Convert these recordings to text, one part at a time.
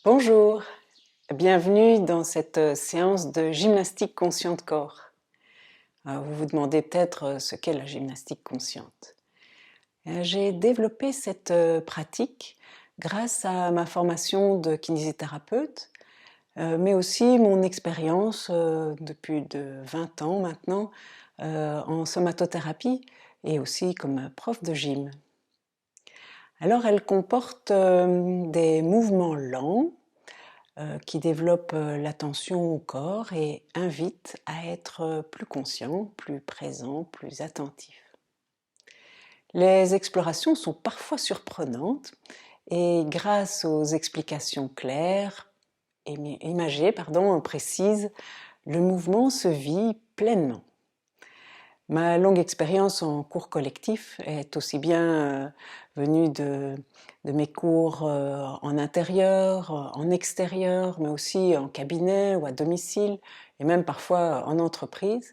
Bonjour, bienvenue dans cette séance de gymnastique consciente corps. Vous vous demandez peut-être ce qu'est la gymnastique consciente. J'ai développé cette pratique grâce à ma formation de kinésithérapeute, mais aussi mon expérience depuis de 20 ans maintenant en somatothérapie et aussi comme prof de gym. Alors elle comporte des mouvements lents qui développe l'attention au corps et invite à être plus conscient, plus présent, plus attentif. Les explorations sont parfois surprenantes et grâce aux explications claires et imagées, précises, le mouvement se vit pleinement. Ma longue expérience en cours collectif est aussi bien venue de mes cours en intérieur, en extérieur, mais aussi en cabinet ou à domicile, et même parfois en entreprise.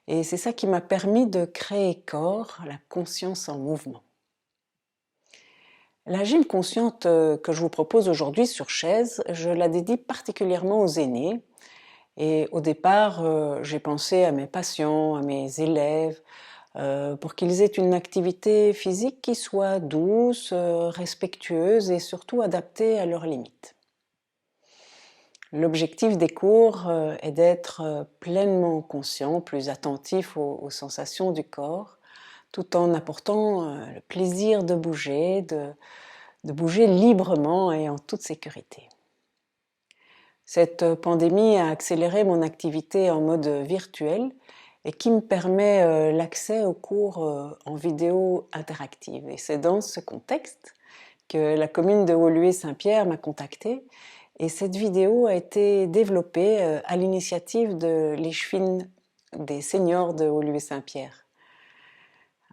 Et c'est ça qui m'a permis de créer corps, la conscience en mouvement. La gym consciente que je vous propose aujourd'hui sur chaise, je la dédie particulièrement aux aînés. Et au départ, j'ai pensé à mes patients, à mes élèves, pour qu'ils aient une activité physique qui soit douce, respectueuse et surtout adaptée à leurs limites. L'objectif des cours est d'être pleinement conscient, plus attentif aux sensations du corps, tout en apportant le plaisir de bouger librement et en toute sécurité. Cette pandémie a accéléré mon activité en mode virtuel et qui me permet l'accès aux cours en vidéo interactive. Et c'est dans ce contexte que la commune de Woluwe-Saint-Pierre m'a contactée et cette vidéo a été développée à l'initiative de l'Échevine des seniors de Woluwe-Saint-Pierre.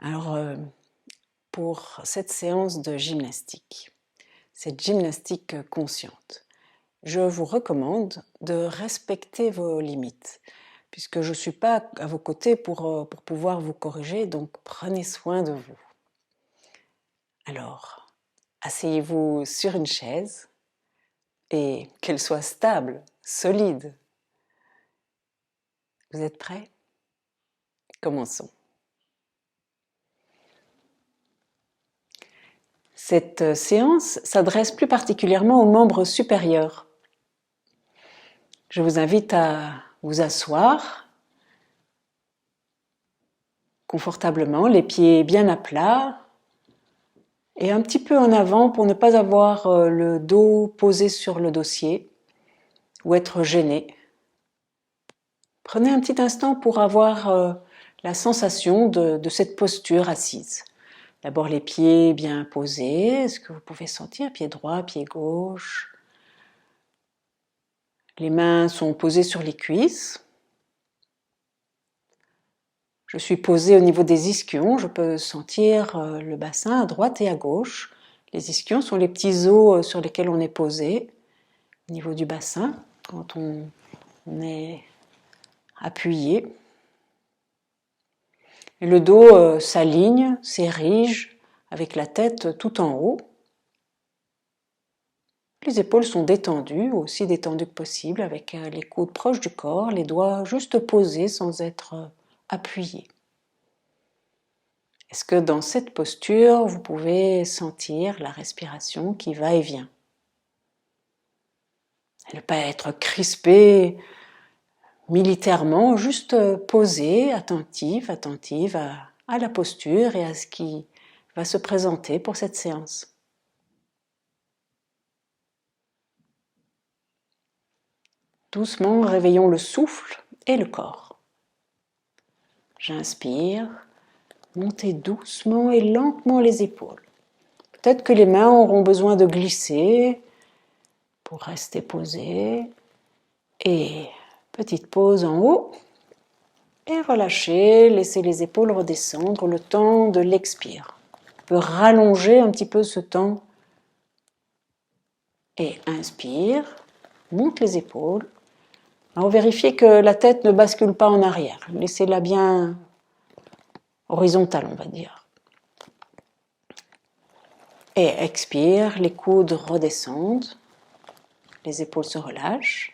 Alors, pour cette séance de gymnastique, cette gymnastique consciente, je vous recommande de respecter vos limites, puisque je ne suis pas à vos côtés pour pouvoir vous corriger, donc prenez soin de vous. Alors, asseyez-vous sur une chaise et qu'elle soit stable, solide. Vous êtes prêts? Commençons. Cette séance s'adresse plus particulièrement aux membres supérieurs. Je vous invite à vous asseoir confortablement, les pieds bien à plat et un petit peu en avant pour ne pas avoir le dos posé sur le dossier ou être gêné. Prenez un petit instant pour avoir la sensation de cette posture assise. D'abord les pieds bien posés, est-ce que vous pouvez sentir pied droit, pied gauche? Les mains sont posées sur les cuisses. Je suis posée au niveau des ischions, je peux sentir le bassin à droite et à gauche. Les ischions sont les petits os sur lesquels on est posé, au niveau du bassin, quand on est appuyé. Et le dos s'aligne, s'érige, avec la tête tout en haut. Les épaules sont détendues, aussi détendues que possible, avec les coudes proches du corps, les doigts juste posés sans être appuyés. Est-ce que dans cette posture, vous pouvez sentir la respiration qui va et vient? Ne pas être crispé militairement, juste posé, attentive à la posture et à ce qui va se présenter pour cette séance. Doucement, réveillons le souffle et le corps. J'inspire, montez doucement et lentement les épaules. Peut-être que les mains auront besoin de glisser pour rester posées. Et petite pause en haut. Et relâchez, laissez les épaules redescendre le temps de l'expire. On peut rallonger un petit peu ce temps. Et inspire, monte les épaules. Alors vérifiez que la tête ne bascule pas en arrière. Laissez-la bien horizontale, on va dire. Et expire, les coudes redescendent. les épaules se relâchent.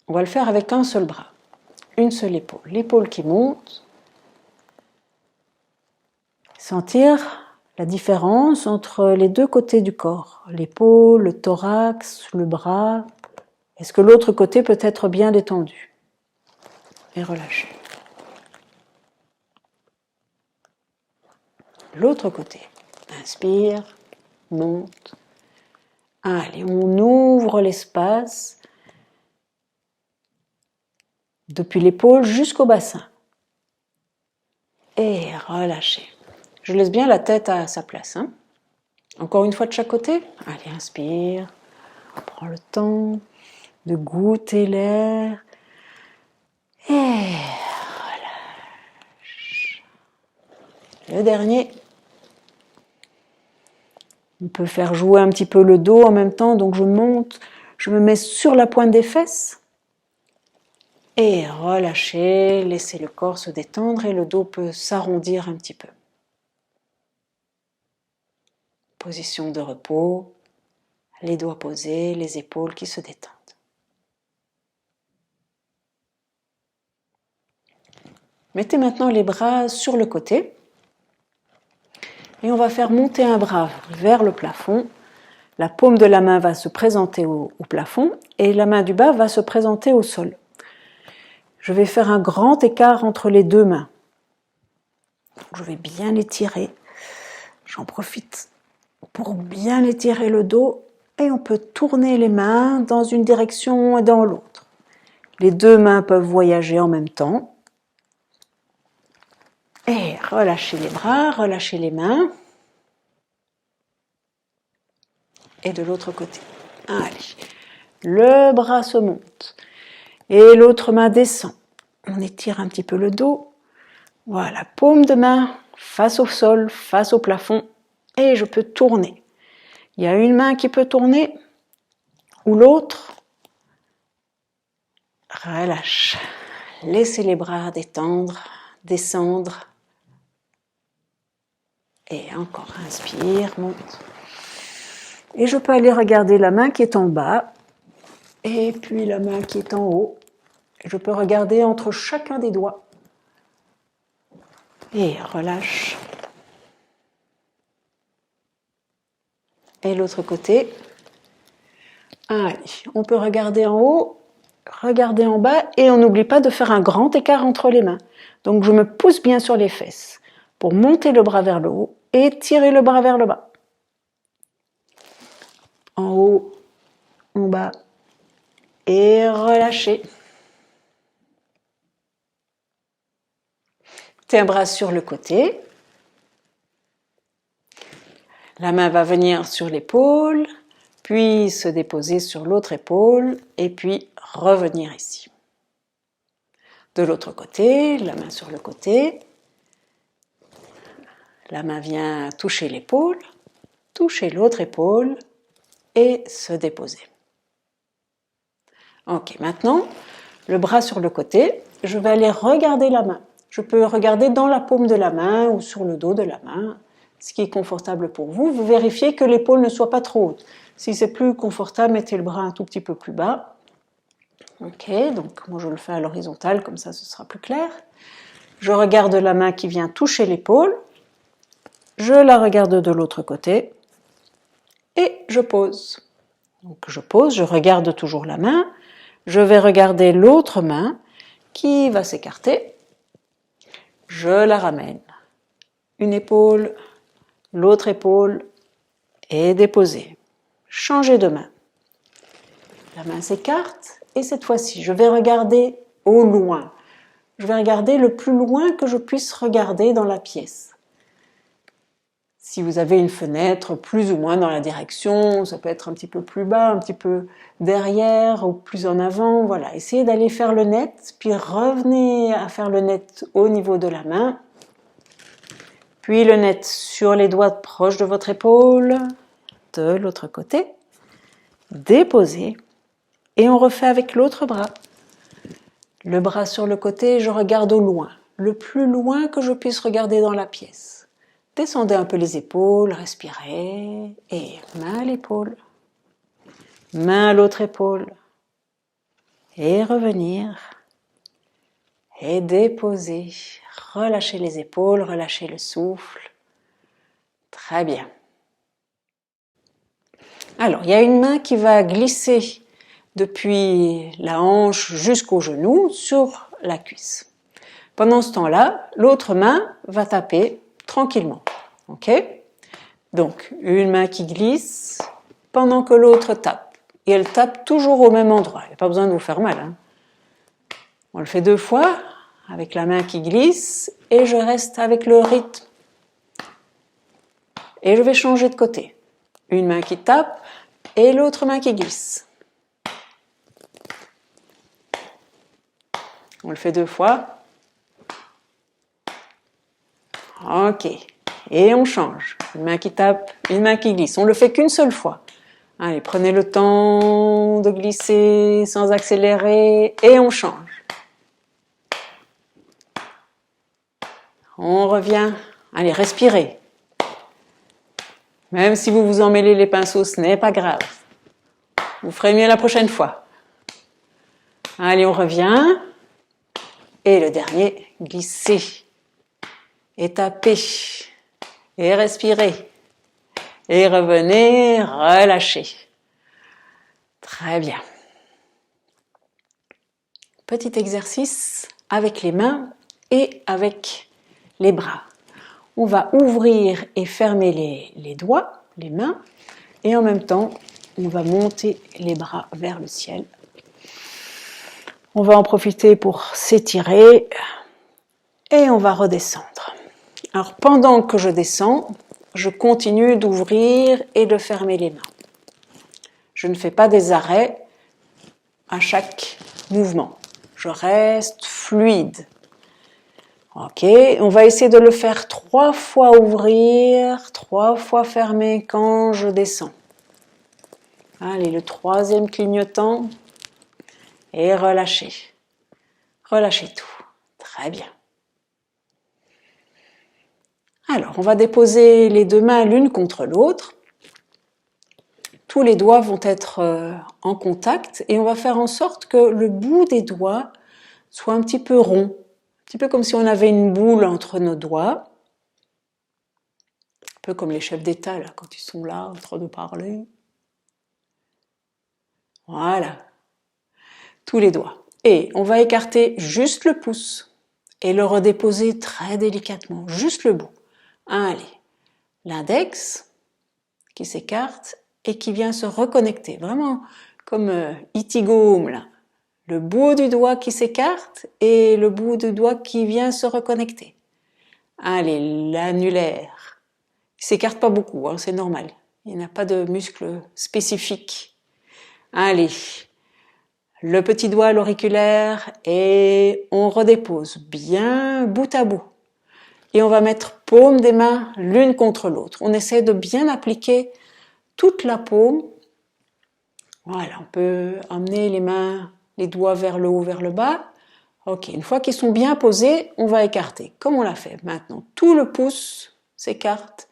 On va le faire avec un seul bras, une seule épaule. L'épaule qui monte. Sentir la différence entre les deux côtés du corps, l'épaule, le thorax, le bras. Est-ce que l'autre côté peut être bien détendu? Et relâcher. L'autre côté. Inspire, monte. Allez, on ouvre l'espace depuis l'épaule jusqu'au bassin. Et relâchez. Je laisse bien la tête à sa place. Encore une fois de chaque côté. Allez, inspire. Prends le temps de goûter l'air. Et relâche. Le dernier. On peut faire jouer un petit peu le dos en même temps. Donc je monte, je me mets sur la pointe des fesses. Et relâchez, laissez le corps se détendre et le dos peut s'arrondir un petit peu. Position de repos, les doigts posés, les épaules qui se détendent. Mettez maintenant les bras sur le côté et on va faire monter un bras vers le plafond. La paume de la main va se présenter au plafond et la main du bas va se présenter au sol. Je vais faire un grand écart entre les deux mains. Je vais bien étirer. J'en profite pour bien étirer le dos et on peut tourner les mains dans une direction et dans l'autre. Les deux mains peuvent voyager en même temps. Et relâchez les bras, relâchez les mains. Et de l'autre côté. Allez, le bras se monte et l'autre main descend. On étire un petit peu le dos. Voilà, paume de main face au sol, face au plafond et je peux tourner. Il y a une main qui peut tourner ou l'autre. Relâche. Laissez les bras détendre, descendre. Et encore, inspire, monte. Et je peux aller regarder la main qui est en bas et puis la main qui est en haut. Je peux regarder entre chacun des doigts. Et relâche. Et l'autre côté. Allez, on peut regarder en haut, regarder en bas et on n'oublie pas de faire un grand écart entre les mains. Donc je me pousse bien sur les fesses pour monter le bras vers le haut et tirer le bras vers le bas. En haut, en bas et relâcher. Un bras sur le côté. La main va venir sur l'épaule, puis se déposer sur l'autre épaule et puis revenir ici. De l'autre côté, la main sur le côté. La main vient toucher l'épaule, toucher l'autre épaule et se déposer. Ok, maintenant, le bras sur le côté, je vais aller regarder la main. Je peux regarder dans la paume de la main ou sur le dos de la main, ce qui est confortable pour vous. Vous vérifiez que l'épaule ne soit pas trop haute. Si c'est plus confortable, mettez le bras un tout petit peu plus bas. Ok, donc moi je le fais à l'horizontale, comme ça ce sera plus clair. Je regarde la main qui vient toucher l'épaule. Je la regarde de l'autre côté. Et je pose. Donc je pose, je regarde toujours la main. Je vais regarder l'autre main qui va s'écarter. Je la ramène. Une épaule, l'autre épaule et déposer. Changer de main. La main s'écarte et cette fois-ci, je vais regarder au loin. Je vais regarder le plus loin que je puisse regarder dans la pièce. Si vous avez une fenêtre plus ou moins dans la direction, ça peut être un petit peu plus bas, un petit peu derrière ou plus en avant, voilà. Essayez d'aller faire le net, puis revenez à faire le net au niveau de la main. Puis le net sur les doigts proches de votre épaule, de l'autre côté. Déposez et on refait avec l'autre bras. Le bras sur le côté, je regarde au loin, le plus loin que je puisse regarder dans la pièce. descendez un peu les épaules, respirez, et main à l'épaule, main à l'autre épaule, et revenir, et déposer, relâchez les épaules, relâchez le souffle, très bien. Alors, il y a une main qui va glisser depuis la hanche jusqu'au genou sur la cuisse. Pendant ce temps-là, l'autre main va taper tranquillement. Ok? Donc, une main qui glisse pendant que l'autre tape. Et elle tape toujours au même endroit. Il n'y a pas besoin de vous faire mal. Hein. On le fait 2 fois avec la main qui glisse et je reste avec le rythme. Et je vais changer de côté. Une main qui tape et l'autre main qui glisse. On le fait 2 fois. Ok. Et on change. Une main qui tape, une main qui glisse. On le fait qu'une seule fois. Allez, prenez le temps de glisser sans accélérer et on change. On revient. Allez, respirez. Même si vous vous emmêlez les pinceaux, ce n'est pas grave. Vous ferez mieux la prochaine fois. Allez, on revient. Et le dernier, glissez. Et tapez. Et respirez. Et revenez, relâchez. Très bien. Petit exercice avec les mains et avec les bras. On va ouvrir et fermer les doigts, les mains, et en même temps, on va monter les bras vers le ciel. On va en profiter pour s'étirer et on va redescendre. Alors pendant que je descends, je continue d'ouvrir et de fermer les mains. Je ne fais pas des arrêts à chaque mouvement. Je reste fluide. Ok, on va essayer de le faire 3 fois ouvrir, 3 fois fermer quand je descends. Allez, le 3e clignotant et relâchez. Relâchez tout. Très bien. Alors, on va déposer les 2 mains l'une contre l'autre. Tous les doigts vont être en contact et on va faire en sorte que le bout des doigts soit un petit peu rond. Un petit peu comme si on avait une boule entre nos doigts. Un peu comme les chefs d'État, là, quand ils sont là, en train de parler. Voilà. Tous les doigts. Et on va écarter juste le pouce et le redéposer très délicatement, juste le bout. Allez. L'index qui s'écarte et qui vient se reconnecter. Vraiment comme Itigome, là. Le bout du doigt qui s'écarte et le bout du doigt qui vient se reconnecter. Allez, l'annulaire. Il ne s'écarte pas beaucoup, hein, c'est normal. Il n'a pas de muscle spécifique. Allez, le petit doigt à l'auriculaire et on redépose bien bout à bout. Et on va mettre paume des mains l'une contre l'autre. On essaie de bien appliquer toute la paume. Voilà, on peut amener les mains, les doigts vers le haut, vers le bas. Ok, une fois qu'ils sont bien posés, on va écarter, comme on l'a fait. Maintenant, tout le pouce s'écarte,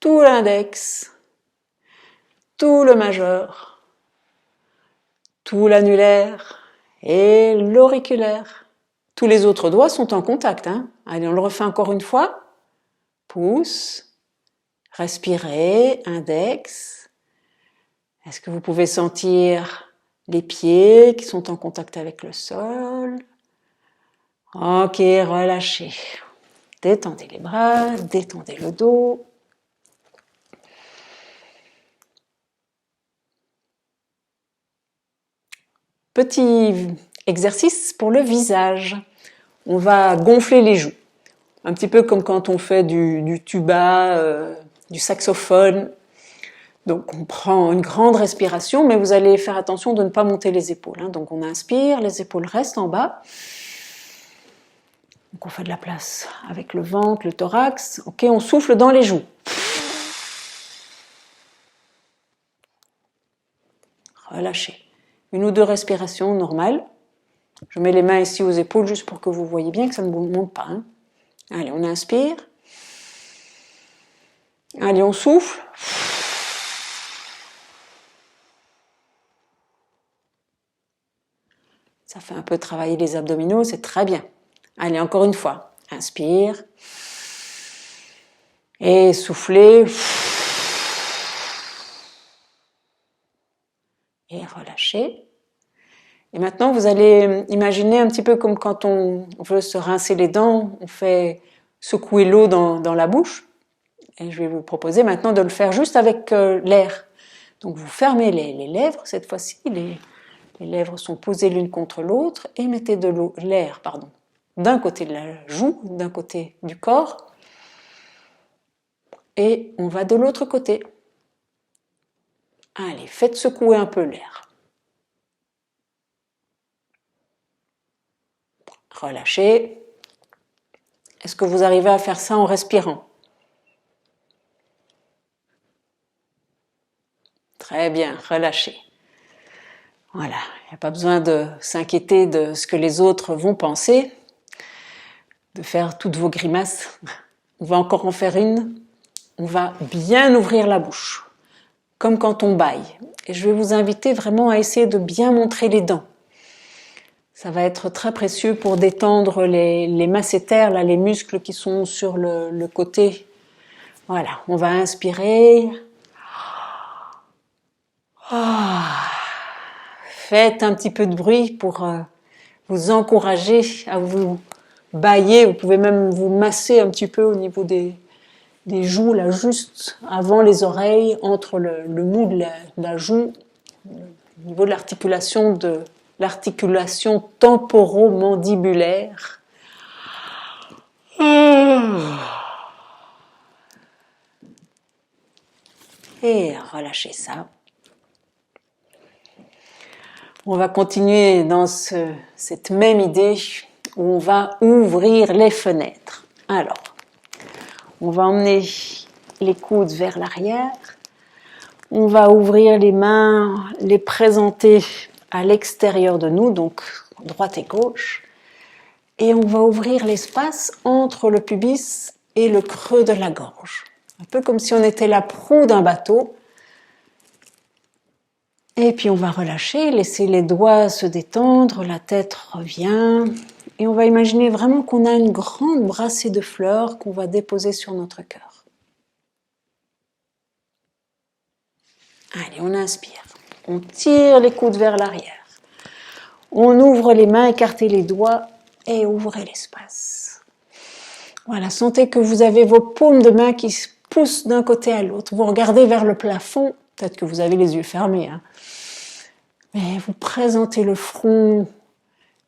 tout l'index, tout le majeur, tout l'annulaire et l'auriculaire. Tous les autres doigts sont en contact. Hein. Allez, on le refait encore une fois. Pouce, respirez, index. Est-ce que vous pouvez sentir les pieds qui sont en contact avec le sol? Ok, relâchez. Détendez les bras, détendez le dos. Petit exercice pour le visage. On va gonfler les joues. Un petit peu comme quand on fait du tuba, du saxophone. Donc on prend une grande respiration, mais vous allez faire attention de ne pas monter les épaules. Hein. Donc on inspire, les épaules restent en bas. Donc on fait de la place avec le ventre, le thorax. Ok, on souffle dans les joues. Relâchez. 1 ou 2 respirations normales. Je mets les mains ici aux épaules juste pour que vous voyez bien que ça ne vous monte pas. Hein. Allez, on inspire. Allez, on souffle. Ça fait un peu travailler les abdominaux, c'est très bien. Allez, encore une fois. Inspire. Et soufflez. Et relâchez. Et maintenant, vous allez imaginer un petit peu comme quand on veut se rincer les dents, on fait secouer l'eau dans la bouche. Et je vais vous proposer maintenant de le faire juste avec l'air. Donc vous fermez les lèvres, cette fois-ci, les lèvres sont posées l'une contre l'autre, et mettez de l'air, d'un côté de la joue, d'un côté du corps, et on va de l'autre côté. Allez, faites secouer un peu l'air. Relâchez. Est-ce que vous arrivez à faire ça en respirant? Très bien, relâchez. Voilà, il n'y a pas besoin de s'inquiéter de ce que les autres vont penser, de faire toutes vos grimaces. On va encore en faire une. On va bien ouvrir la bouche, comme quand on bâille. Et je vais vous inviter vraiment à essayer de bien montrer les dents. Ça va être très précieux pour détendre les masséters, là, les muscles qui sont sur le côté. Voilà, on va inspirer. Faites un petit peu de bruit pour vous encourager à vous bâiller. Vous pouvez même vous masser un petit peu au niveau des joues, là, juste avant les oreilles, entre le mou de la joue, au niveau de l'articulation temporomandibulaire. Et relâchez ça. On va continuer dans cette même idée où on va ouvrir les fenêtres. Alors, on va emmener les coudes vers l'arrière. On va ouvrir les mains, les présenter à l'extérieur de nous, donc droite et gauche. Et on va ouvrir l'espace entre le pubis et le creux de la gorge. Un peu comme si on était la proue d'un bateau. Et puis on va relâcher, laisser les doigts se détendre, la tête revient. Et on va imaginer vraiment qu'on a une grande brassée de fleurs qu'on va déposer sur notre cœur. Allez, on inspire. On tire les coudes vers l'arrière. On ouvre les mains, écartez les doigts et ouvrez l'espace. Voilà, sentez que vous avez vos paumes de main qui se poussent d'un côté à l'autre. Vous regardez vers le plafond, peut-être que vous avez les yeux fermés, mais vous présentez le front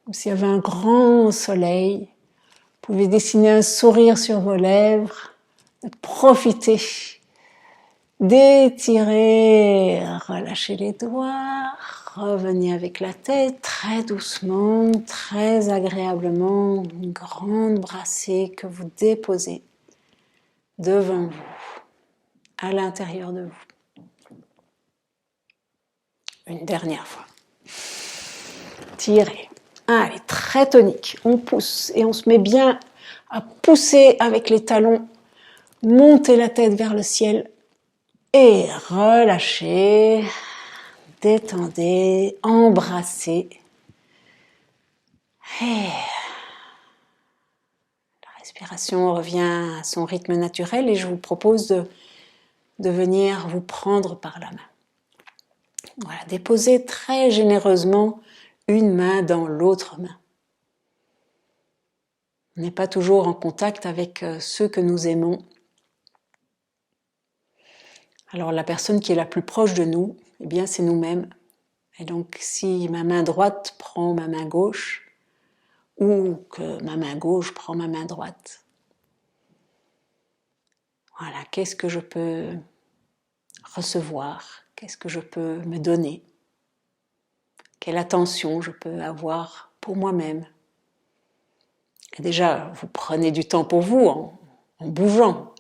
comme s'il y avait un grand soleil. Vous pouvez dessiner un sourire sur vos lèvres, profitez, d'étirer, relâchez les doigts, revenez avec la tête très doucement, très agréablement, une grande brassée que vous déposez devant vous, à l'intérieur de vous. Une dernière fois. Tirez. Allez, très tonique. On pousse et on se met bien à pousser avec les talons. Montez la tête vers le ciel et relâchez. Détendez, embrassez. Et la respiration revient à son rythme naturel et je vous propose de venir vous prendre par la main. Voilà, déposez très généreusement une main dans l'autre main. On n'est pas toujours en contact avec ceux que nous aimons. Alors la personne qui est la plus proche de nous, eh bien c'est nous-mêmes. Et donc si ma main droite prend ma main gauche, ou que ma main gauche prend ma main droite, voilà, qu'est-ce que je peux recevoir? Qu'est-ce que je peux me donner? Quelle attention je peux avoir pour moi-même? Et déjà, vous prenez du temps pour vous en bougeant,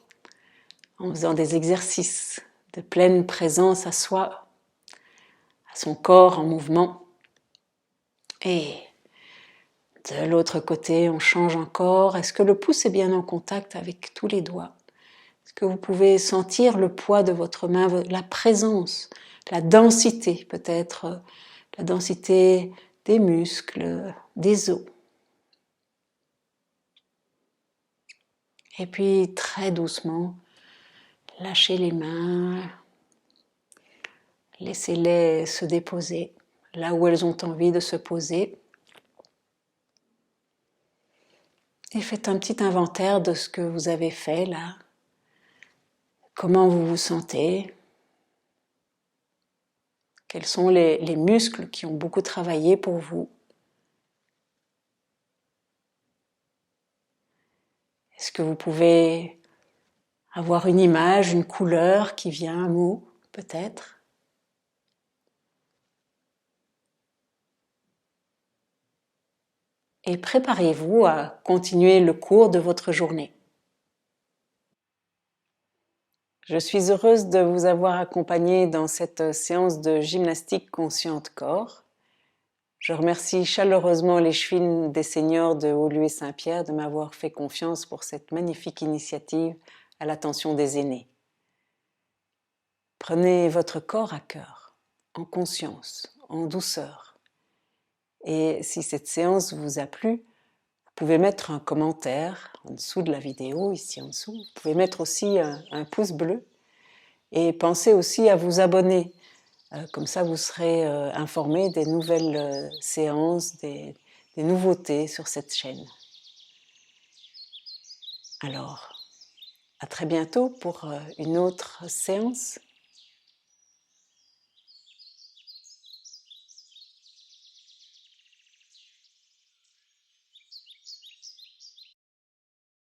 en faisant des exercices de pleine présence à soi, à son corps en mouvement. Et de l'autre côté, on change encore. Est-ce que le pouce est bien en contact avec tous les doigts? Est-ce que vous pouvez sentir le poids de votre main, la présence, la densité peut-être, la densité des muscles, des os. Et puis très doucement, lâchez les mains, laissez-les se déposer là où elles ont envie de se poser. Et faites un petit inventaire de ce que vous avez fait là. Comment vous vous sentez? Quels sont les muscles qui ont beaucoup travaillé pour vous? Est-ce que vous pouvez avoir une image, une couleur qui vient, un mot peut-être? Et préparez-vous à continuer le cours de votre journée. Je suis heureuse de vous avoir accompagné dans cette séance de gymnastique consciente corps. Je remercie chaleureusement les chevines des seigneurs de Haut-Lieu-Saint-Pierre de m'avoir fait confiance pour cette magnifique initiative à l'attention des aînés. Prenez votre corps à cœur, en conscience, en douceur. Et si cette séance vous a plu, vous pouvez mettre un commentaire en dessous de la vidéo, ici en dessous. Vous pouvez mettre aussi un pouce bleu. Et pensez aussi à vous abonner. Comme ça, vous serez informé des nouvelles séances, des nouveautés sur cette chaîne. Alors, à très bientôt pour une autre séance.